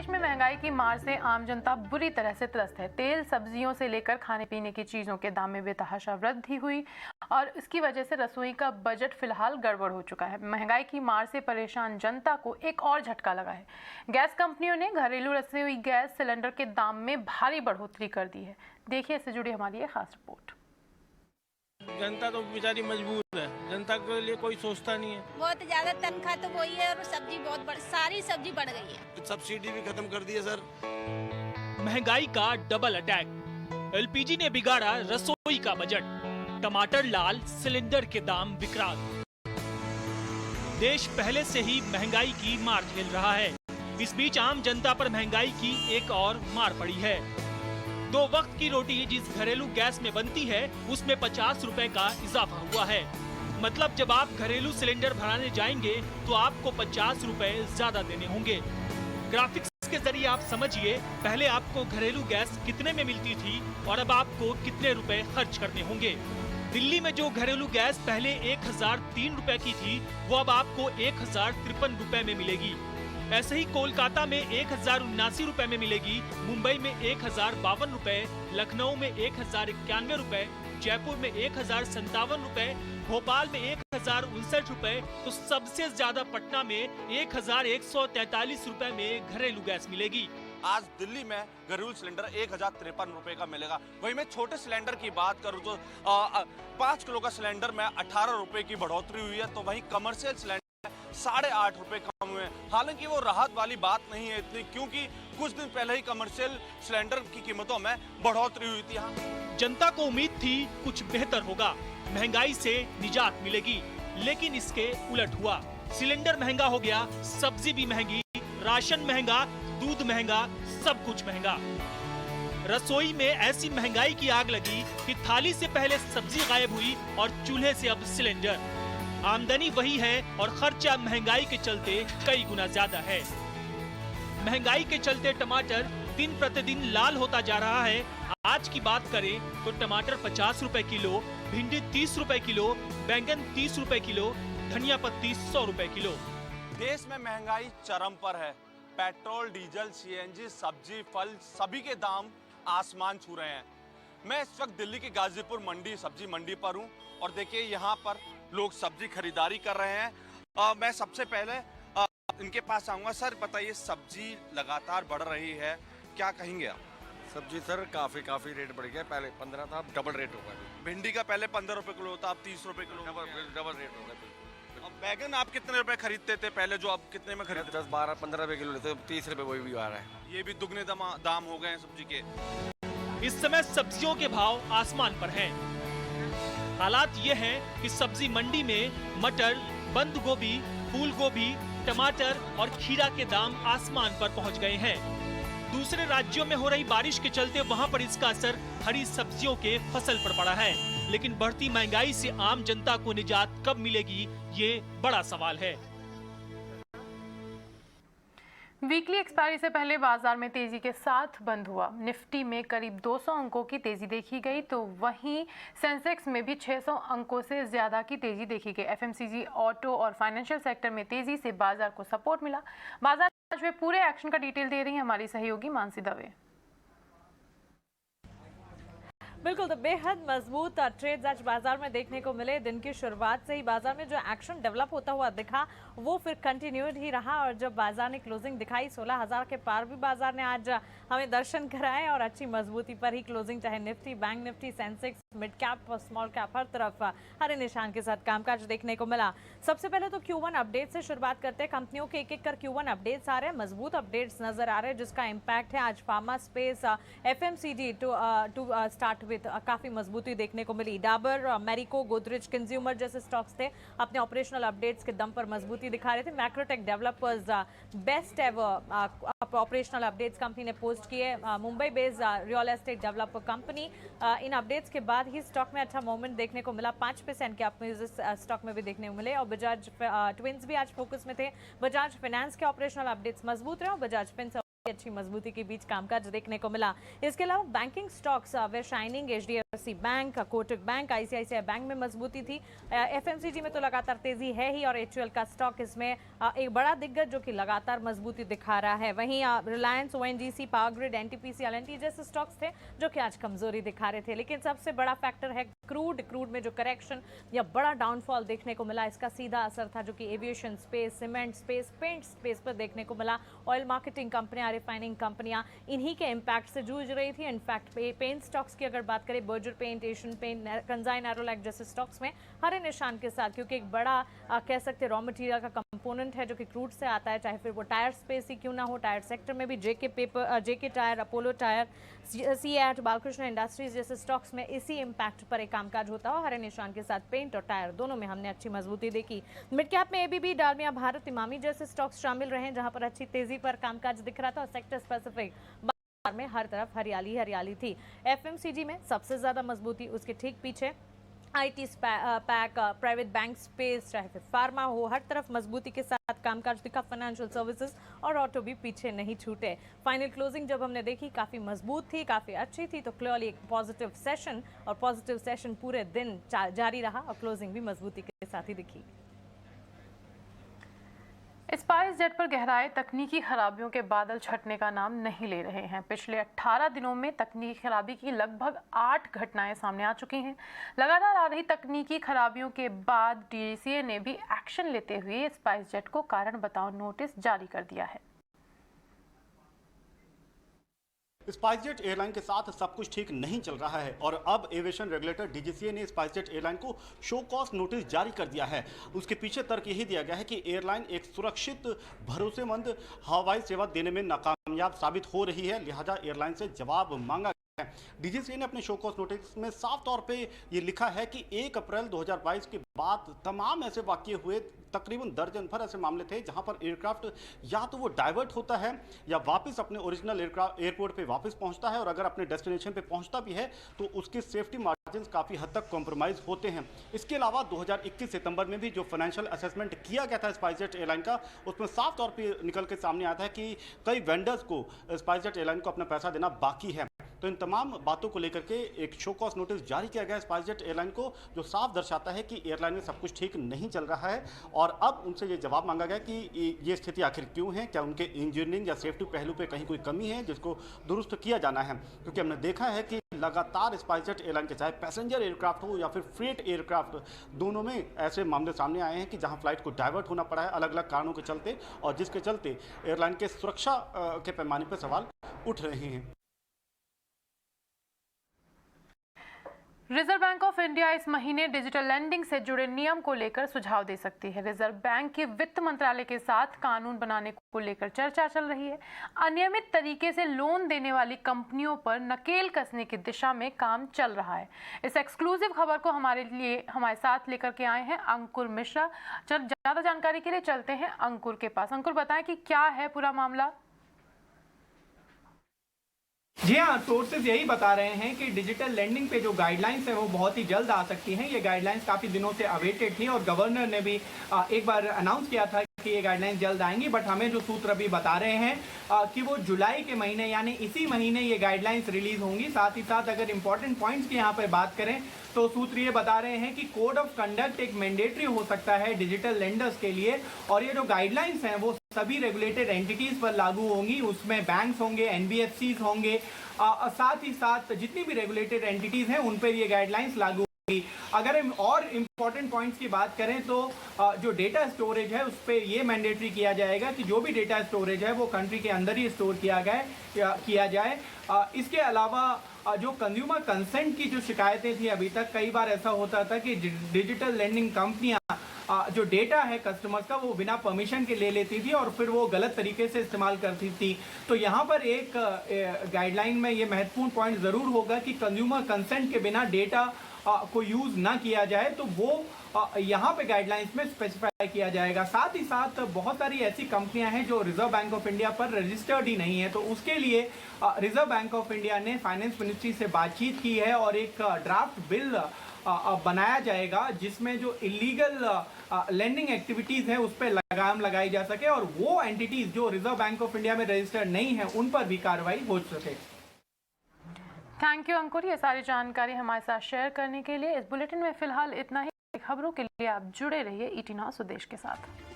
देश में महंगाई की मार से आम जनता बुरी तरह से त्रस्त है। तेल, सब्जियों से लेकर खाने पीने की चीजों के दाम में बेतहाशा वृद्धि हुई और इसकी वजह से रसोई का बजट फिलहाल गड़बड़ हो चुका है। महंगाई की मार से परेशान जनता को एक और झटका लगा है। गैस कंपनियों ने घरेलू रसोई गैस सिलेंडर के दाम में भारी बढ़ोतरी कर दी है। देखिए, इससे जुड़ी हमारी एक खास रिपोर्ट। जनता तो बेचारी मजबूर है, जनता के लिए कोई सोचता नहीं है। बहुत ज्यादा तनख्वाह तो वही है और सब्जी सारी सब्जी बढ़ गई है। सब्सिडी भी खत्म कर दी है सर। महंगाई का डबल अटैक। एलपीजी ने बिगाड़ा रसोई का बजट। टमाटर लाल, सिलेंडर के दाम विकराल। देश पहले से ही महंगाई की मार झेल रहा है। इस बीच आम जनता पर महंगाई की एक और मार पड़ी है। 2 वक्त की रोटी जिस घरेलू गैस में बनती है उसमें 50 रुपए का इजाफा हुआ है। मतलब जब आप घरेलू सिलेंडर भराने जाएंगे तो आपको 50 रुपए ज्यादा देने होंगे। ग्राफिक्स के जरिए आप समझिए, पहले आपको घरेलू गैस कितने में मिलती थी और अब आपको कितने रुपए खर्च करने होंगे। दिल्ली में जो घरेलू गैस पहले 1003 रुपए की थी वो अब आपको 1053 रुपए में मिलेगी। ऐसे ही कोलकाता में 1079 रुपए में मिलेगी, मुंबई में 1052 रुपए, लखनऊ में 1091 रुपए, जयपुर में 1057 रुपए, भोपाल में 1059 रुपए, तो सबसे ज्यादा पटना में 1143 रुपए में घरेलू गैस मिलेगी। आज दिल्ली में घरेलू सिलेंडर 1053 रुपए का मिलेगा। वहीं मैं छोटे सिलेंडर की बात करूं तो 5 किलो का सिलेंडर में 18 रुपए की बढ़ोतरी हुई है, तो वहीं कमर्शियल सिलेंडर 8.5 रुपए कम हुए। हालांकि वो राहत वाली बात नहीं है इतनी, क्योंकि कुछ दिन पहले ही कमर्शियल सिलेंडर की कीमतों में बढ़ोतरी हुई थी। जनता को उम्मीद थी कुछ बेहतर होगा, महंगाई से निजात मिलेगी, लेकिन इसके उलट हुआ। सिलेंडर महंगा हो गया, सब्जी भी महंगी, राशन महंगा, दूध महंगा, सब कुछ महंगा। रसोई में ऐसी महंगाई की आग लगी कि थाली से पहले सब्जी गायब हुई और चूल्हे से अब सिलेंडर। आमदनी वही है और खर्चा महंगाई के चलते कई गुना ज्यादा है। महंगाई के चलते टमाटर दिन प्रतिदिन लाल होता जा रहा है। आज की बात करें तो टमाटर 50 रुपए किलो, भिंडी 30 रुपए किलो, बैंगन 30 रुपए किलो, धनिया पत्ती 100 रुपए किलो। देश में महंगाई चरम पर है। पेट्रोल, डीजल, सीएनजी, सब्जी, फल सभी के दाम आसमान छू रहे हैं। मैं इस वक्त दिल्ली की गाजीपुर मंडी सब्जी मंडी पर हूं और देखिए यहाँ पर लोग सब्जी खरीदारी कर रहे हैं। मैं सबसे पहले इनके पास आऊंगा। सर बताइए, सब्जी लगातार बढ़ रही है, क्या कहेंगे आप? सब्जी सर काफी रेट बढ़ गया। पहले 15 था, अब डबल रेट होगा। भिंडी का पहले 15 रुपए किलो था, अब 30 रुपए किलो। डबल रेट होगा। अब बैगन आप कितने रुपए खरीदते थे पहले, जो आप कितने में खरीदते? 10, 12, 15 रुपए किलो लेते, 30 रुपए वही भी आ रहा है। ये भी दुगने दाम हो गए हैं सब्जी के। इस समय सब्जियों के भाव आसमान पर हैं। हालात ये हैं कि सब्जी मंडी में मटर, बंद गोभी, फूल गोभी, टमाटर और खीरा के दाम आसमान पर पहुंच गए हैं। दूसरे राज्यों में हो रही बारिश के चलते वहां पर इसका असर हरी सब्जियों के फसल पर पड़ा है, लेकिन बढ़ती महंगाई से आम जनता को निजात कब मिलेगी, ये बड़ा सवाल है। वीकली एक्सपायरी से पहले बाजार में तेजी के साथ बंद हुआ। निफ्टी में करीब 200 अंकों की तेजी देखी गई, तो वहीं सेंसेक्स में भी 600 अंकों से ज्यादा की तेजी देखी गई। एफएमसीजी, ऑटो और फाइनेंशियल सेक्टर में तेजी से बाजार को सपोर्ट मिला। बाजार आज में पूरे एक्शन का डिटेल दे रही है हमारी सहयोगी मानसी दवे। बिल्कुल, तो बेहद मजबूत ट्रेड्स आज बाजार में देखने को मिले। दिन की शुरुआत से ही बाजार में जो एक्शन डेवलप होता हुआ दिखा वो फिर कंटिन्यूड ही रहा और जब बाजार ने क्लोजिंग दिखाई 16,000 के पार भी बाजार ने आज हमें दर्शन कराए और अच्छी मजबूती पर ही क्लोजिंग, चाहे Nifty, bank Nifty, Sensex, mid cap और स्मॉल कैप, हर तरफ हरे निशान के साथ कामकाज देखने को मिला। सबसे पहले तो Q1 अपडेट से शुरुआत करते हैं। कंपनियों के एक कर Q1 अपडेट्स आ रहे हैं, मजबूत अपडेट्स नजर आ रहे हैं, जिसका इम्पैक्ट है आज pharma space, FMCG to start with काफी मजबूती देखने को मिली। डाबर, मैरिको, गोदरेज कंज्यूमर जैसे स्टॉक्स थे अपने ऑपरेशनल अपडेट्स के दम पर मजबूती दिखा रहे थे। Macrotech Developers best ever operational updates company ने पोस्ट किए। Mumbai based real estate developer company, इन अपडेट्स के बाद ही स्टॉक में अच्छा मूवमेंट देखने को मिला। 5% के अप स्टॉक में भी देखने को मिले और बजाज ट्विंस भी आज फोकस में थे। बजाज फाइनेंस के ऑपरेशनल अपडेट्स मजबूत रहे और बजाज फिंस अच्छी मजबूती के बीच कामकाज देखने को मिला। इसके अलावा बैंकिंग स्टॉक्स वे shining, HDFC bank, Kotak bank, ICICI bank में मजबूती थी। एफएमसीजी में तो लगातार तेजी है ही और एचयूएल का स्टॉक इसमें एक बड़ा दिग्गज जो कि लगातार मजबूती दिखा रहा है। वहीं Reliance, ONGC, power grid, NTPC, LNT जैसे स्टॉक्स थे जो कि आज कमजोरी दिखा रहे थे। लेकिन सबसे बड़ा फैक्टर है क्रूड में जो करेक्शन या बड़ा डाउनफॉल देखने को मिला, इसका सीधा असर था जो कि aviation space, cement space, paint space पर देखने को मिला। ऑयल मार्केटिंग कंपनियां, रिफाइनिंग कंपनियां इन्हीं के इम्पैक्ट से जूझ रही थी। इनफैक्ट पेंट स्टॉक्स की अगर बात करें, Berger paint, Asian paint, Kansai Nerolac जैसे स्टॉक्स में हरे निशान के साथ, क्योंकि एक बड़ा कह सकते रॉ मटेरियल का कंपोनेंट है जो कि क्रूड से आता है, चाहे फिर वो टायर स्पेस ही क्यों ना हो। टायर सेक्टर में भी JK tyre, Apollo tyre, CEAT, Balkrishna industries जैसे स्टॉक्स में इसी इम्पैक्ट पर एक कामकाज होता है। हरे निशान के साथ पेंट और टायर दोनों में हमने अच्छी मजबूती देखी। मिड कैप में एबीबी, डालमिया भारत, इमामी जैसे स्टॉक्स शामिल रहे जहां पर अच्छी तेजी पर कामकाज दिख रहा था और सेक्टर स्पेसिफिक में हर तरफ हरियाली हरियाली थी। एफएमसीजी में सबसे ज्यादा मजबूती, उसके ठीक पीछे IT pack, private bank space, चाहे फिर फार्मा हो, हर तरफ मजबूती के साथ कामकाज दिखा। फाइनेंशियल सर्विसेज और ऑटो भी पीछे नहीं छूटे। फाइनल क्लोजिंग जब हमने देखी काफी मजबूत थी, काफी अच्छी थी, तो क्लियरली एक पॉजिटिव सेशन और पॉजिटिव सेशन पूरे दिन जारी रहा और क्लोजिंग भी मजबूती के साथ ही दिखी। स्पाइस जेट पर गहराए तकनीकी खराबियों के बादल छटने का नाम नहीं ले रहे हैं। पिछले 18 दिनों में तकनीकी खराबी की लगभग 8 घटनाएं सामने आ चुकी हैं। लगातार आ रही तकनीकी खराबियों के बाद डीजीसीए ने भी एक्शन लेते हुए स्पाइस जेट को कारण बताओ नोटिस जारी कर दिया है। स्पाइसजेट एयरलाइन के साथ सब कुछ ठीक नहीं चल रहा है और अब एविएशन रेगुलेटर डीजीसीए ने स्पाइसजेट एयरलाइन को शो कॉज नोटिस जारी कर दिया है। उसके पीछे तर्क यही दिया गया है कि एयरलाइन एक सुरक्षित, भरोसेमंद हवाई सेवा देने में नाकामयाब साबित हो रही है, लिहाजा एयरलाइन से जवाब मांगा गया है। डीजीसीए ने अपने शो कॉज नोटिस में साफ तौर पे ये लिखा है कि 1 अप्रैल 2022 के बाद तमाम ऐसे वाकये हुए, तकरीबन दर्जन भर ऐसे मामले थे जहां पर एयरक्राफ्ट या तो वो डाइवर्ट होता है या वापस अपने ओरिजिनल एयरपोर्ट पे वापस पहुंचता है और अगर अपने डेस्टिनेशन पे पहुंचता भी है तो उसके सेफ्टी मार्जिन काफ़ी हद तक कॉम्प्रोमाइज़ होते हैं। इसके अलावा 2021 सितंबर में भी जो फाइनेंशियल असेसमेंट किया गया था स्पाइसजेट एयरलाइन का, उसमें साफ तौर पर निकल के सामने आता है कि कई वेंडर्स को स्पाइसजेट एयरलाइन को अपना पैसा देना बाकी है। तो इन तमाम बातों को लेकर के एक शो कॉज नोटिस जारी किया गया स्पाइसजेट एयरलाइन को, जो साफ दर्शाता है कि एयरलाइन में सब कुछ ठीक नहीं चल रहा है और अब उनसे ये जवाब मांगा गया कि ये स्थिति आखिर क्यों है, क्या उनके इंजीनियरिंग या सेफ्टी पहलू पे कहीं कोई कमी है जिसको दुरुस्त किया जाना है। क्योंकि हमने देखा है कि लगातार स्पाइसजेट एयरलाइन के चाहे पैसेंजर एयरक्राफ्ट हो या फिर फ्रेट एयरक्राफ्ट, दोनों में ऐसे मामले सामने आए हैं कि जहां फ्लाइट को डाइवर्ट होना पड़ा है अलग अलग कारणों के चलते और जिसके चलते एयरलाइन के सुरक्षा के पैमाने पर सवाल उठ रहे हैं। रिजर्व बैंक ऑफ इंडिया इस महीने डिजिटल लेंडिंग से जुड़े नियम को लेकर सुझाव दे सकती है। रिजर्व बैंक के वित्त मंत्रालय के साथ कानून बनाने को लेकर चर्चा चल रही है। अनियमित तरीके से लोन देने वाली कंपनियों पर नकेल कसने की दिशा में काम चल रहा है। इस एक्सक्लूसिव खबर को हमारे साथ लेकर के आए हैं अंकुर मिश्रा। ज्यादा जानकारी के लिए चलते हैं अंकुर के पास। अंकुर, बताएं कि क्या है पूरा मामला। जी हाँ, सोर्सेज यही बता रहे हैं कि डिजिटल लेंडिंग पे जो गाइडलाइंस है वो बहुत ही जल्द आ सकती हैं। ये गाइडलाइंस काफ़ी दिनों से अवेटेड थी और गवर्नर ने भी एक बार अनाउंस किया था कि ये गाइडलाइंस जल्द आएंगी, बट हमें जो सूत्र अभी बता रहे हैं कि वो जुलाई के महीने यानी इसी महीने ये गाइडलाइंस रिलीज होंगी। साथ ही साथ अगर इंपॉर्टेंट पॉइंट्स की यहाँ पर बात करें तो सूत्र ये बता रहे हैं कि कोड ऑफ कंडक्ट एक मैंडेटरी हो सकता है डिजिटल लेंडर्स के लिए और ये जो गाइडलाइंस हैं वो सभी रेगुलेटेड एंटिटीज पर लागू होंगी। उसमें बैंक्स होंगे, एनबीएफसीज होंगे, साथ ही साथ जितनी भी रेगुलेटेड एंटिटीज हैं उन पर ये गाइडलाइंस लागू होगी। अगर हम और इम्पोर्टेंट पॉइंट्स की बात करें तो जो डेटा स्टोरेज है उस पर ये मैंडेटरी किया जाएगा कि जो भी डेटा स्टोरेज है वो कंट्री के अंदर ही स्टोर किया जाए। इसके अलावा जो कंज्यूमर कंसेंट की जो शिकायतें थी अभी तक, कई बार ऐसा होता था कि डिजिटल लेंडिंग कंपनियां जो डेटा है कस्टमर्स का वो बिना परमिशन के ले लेती थी और फिर वो गलत तरीके से इस्तेमाल करती थी। तो यहाँ पर एक गाइडलाइन में ये महत्वपूर्ण पॉइंट ज़रूर होगा कि कंज्यूमर कंसेंट के बिना डेटा को यूज़ ना किया जाए, तो वो यहाँ पे गाइडलाइंस में स्पेसिफाई किया जाएगा। साथ ही साथ बहुत सारी ऐसी कंपनियां हैं जो रिजर्व बैंक ऑफ इंडिया पर रजिस्टर्ड ही नहीं है, तो उसके लिए रिजर्व बैंक ऑफ इंडिया ने फाइनेंस मिनिस्ट्री से बातचीत की है और एक ड्राफ्ट बिल बनाया जाएगा जिसमें जो इलीगल लेंडिंग एक्टिविटीज़ हैं उस पर लगाम लगाई जा सके और वो एंटिटीज़ जो रिजर्व बैंक ऑफ इंडिया में रजिस्टर्ड नहीं है उन पर भी कार्रवाई हो सके। थैंक यू अंकुर, ये सारी जानकारी हमारे साथ शेयर करने के लिए। इस बुलेटिन में फिलहाल इतना ही। खबरों के लिए आप जुड़े रहिए ET Now स्वदेश के साथ।